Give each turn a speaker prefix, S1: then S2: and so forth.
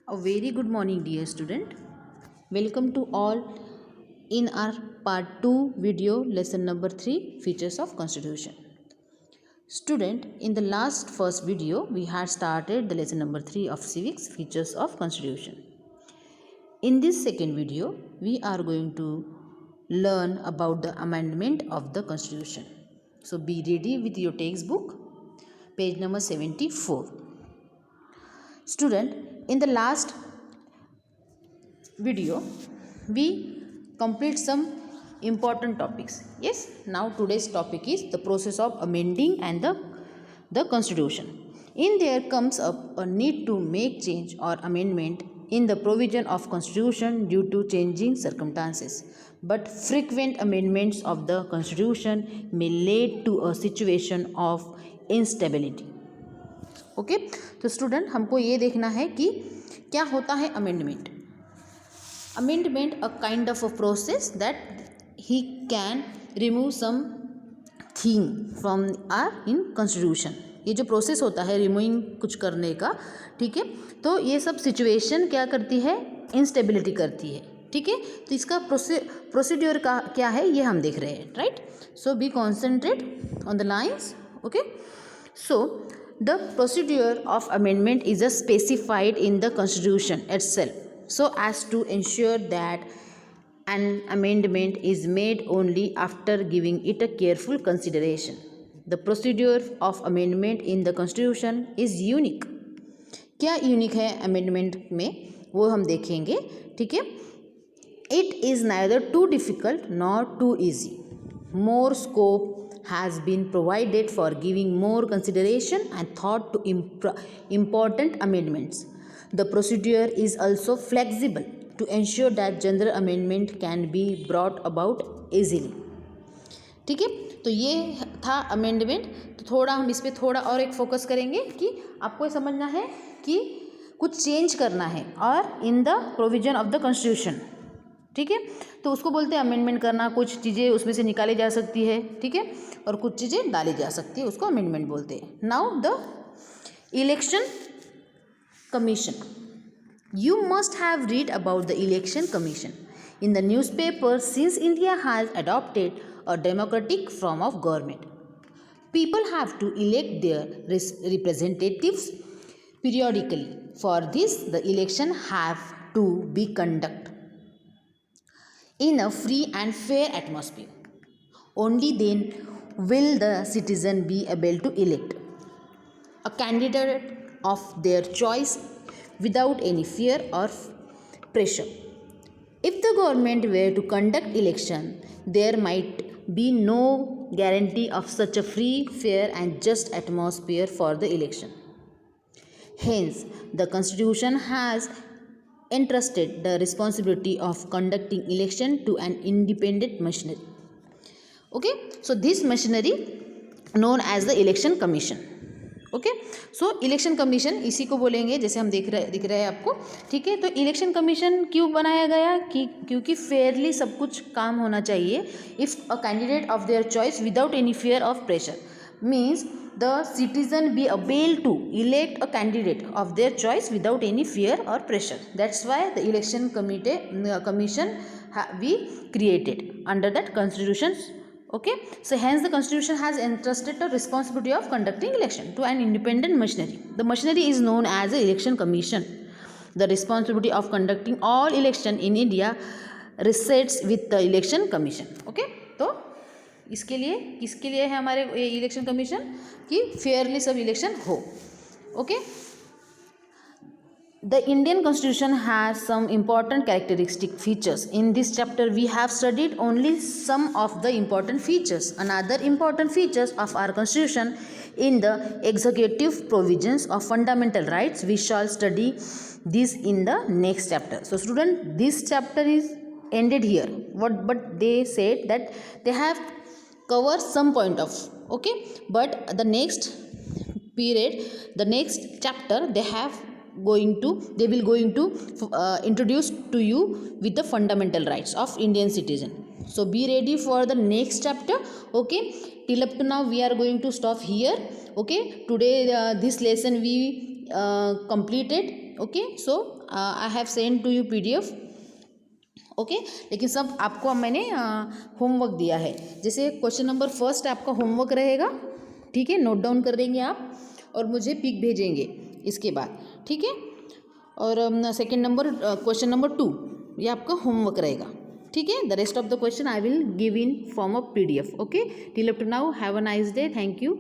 S1: A very good morning, dear student. Welcome to all in our part 2 video lesson number 3 features of constitution. Student, in the last first video we had started the lesson number 3 of civics features of constitution. In this second video we are going to learn about the amendment of the constitution. So be ready with your textbook, page number 74. Student, in the last video we complete some important topics. Yes, now today's topic is the process of amending and the constitution. In there comes up a need to make change or amendment in the provision of constitution due to changing circumstances, but frequent amendments of the constitution may lead to a situation of instability. Okay तो student हमको ये देखना है कि क्या होता है amendment. Amendment a kind of a process that he can remove some thing from our in constitution. ये जो प्रोसेस होता है रिमूविंग कुछ करने का, ठीक है, तो ये सब सिचुएशन क्या करती है, इंस्टेबिलिटी करती है. ठीक है, तो इसका प्रोसीड्यूर का क्या है ये हम देख रहे हैं. Right, so be concentrate on the lines. Okay, so the procedure of amendment is specified in the constitution itself so as to ensure that an amendment is made only after giving it a careful consideration. The procedure of amendment in the constitution is unique. क्या unique है amendment में वो हम देखेंगे. ठीक है, it is neither too difficult nor too easy. More scope has been provided for giving more consideration and thought to important amendments. The procedure is also flexible to ensure that general amendment can be brought about easily. ठीक है, तो ये था amendment. तो थोड़ा हम इस पर थोड़ा और एक फोकस करेंगे कि आपको समझना है कि कुछ चेंज करना है और in the provision of the constitution. ठीक है, तो उसको बोलते हैं अमेंडमेंट करना. कुछ चीज़ें उसमें से निकाली जा सकती है, ठीक है, और कुछ चीज़ें डाली जा सकती है, उसको अमेंडमेंट बोलते हैं. Now the election commission. You must have read about the election commission in the newspaper since India has adopted a democratic form of government. People have to elect their representatives periodically. For this the election have to be conduct in a free and fair atmosphere. Only then will the citizen be able to elect a candidate of their choice without any fear or pressure. If the government were to conduct election, there might be no guarantee of such a free, fair and just atmosphere for the election. Hence, the Constitution has entrusted the responsibility of conducting election to an independent machinery. Okay, so this machinery known as the election commission. Okay, so election commission इसी को बोलेंगे जैसे हम दिख रहे हैं आपको. ठीक है, तो इलेक्शन कमीशन क्यों बनाया गया कि क्योंकि फेयरली सब कुछ काम होना चाहिए. If a candidate of their choice without any fear of pressure means the citizen be able to elect a candidate of their choice without any fear or pressure. That's why the election commission we created under that constitution. Okay, so hence the constitution has entrusted the responsibility of conducting election to an independent machinery. The machinery is known as the election commission. The responsibility of conducting all election in India resides with the election commission. Okay, तो इसके लिए किसके लिए है हमारे election commission कि fairly सब election हो. Okay, the Indian constitution has some important characteristic features. In this chapter we have studied only some of the important features. Another important features of our constitution in the executive provisions of fundamental rights. We shall study this in the next chapter. So student, this chapter is ended here. But they said that they have cover some point of. Okay, but the next period, the next chapter they will going to introduce to you with the fundamental rights of Indian citizen. So be ready for the next chapter. Okay, till up to now we are going to stop here. Okay, today this lesson we completed. Okay, so I have send to you PDF, okay. लेकिन सब आपको अब मैंने homework दिया है। जैसे question number first आपका homework रहेगा, ठीक है, नोट डाउन कर देंगे आप और मुझे पिक भेजेंगे इसके बाद, ठीक है। और सेकंड नंबर क्वेश्चन नंबर 2 ये आपका होमवर्क रहेगा, ठीक है। The rest of the question I will give in form of PDF, okay. Till up to now have a nice day, thank you.